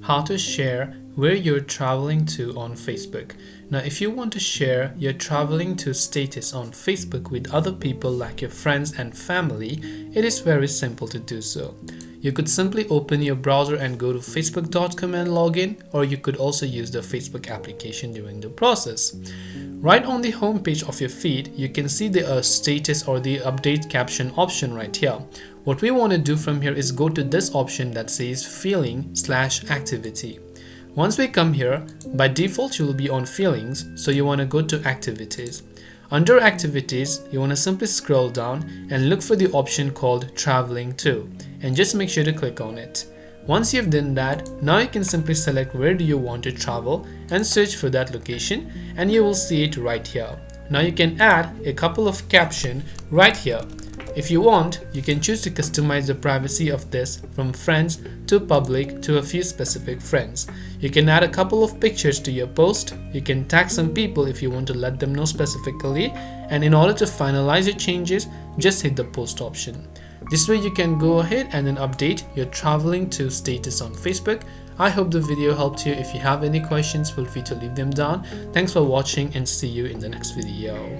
how to share where you're traveling to on Facebook. Now, if you want to share your traveling to status on Facebook with other people like your friends and family, it is very simple to do so. You could simply open your browser and go to facebook.com and log in, or you could also use the Facebook application during the process. Right on the home page of your feed, you can see the status or the update caption option right here. What we want to do from here is go to this option that says feeling/activity. Once we come here, by default you will be on feelings, so you want to go to activities. Under activities, you want to simply scroll down and look for the option called traveling to, and just make sure to click on it. Once you've done that, now you can simply select where do you want to travel and search for that location, and you will see it right here. Now you can add a couple of captions right here. If you want, you can choose to customize the privacy of this from friends to public to a few specific friends. You can add a couple of pictures to your post. You can tag some people if you want to let them know specifically, and in order to finalize your changes, just hit the post option. This way you can go ahead and then update your traveling to status on Facebook. I hope the video helped you. If you have any questions, feel free to leave them down. Thanks for watching and see you in the next video.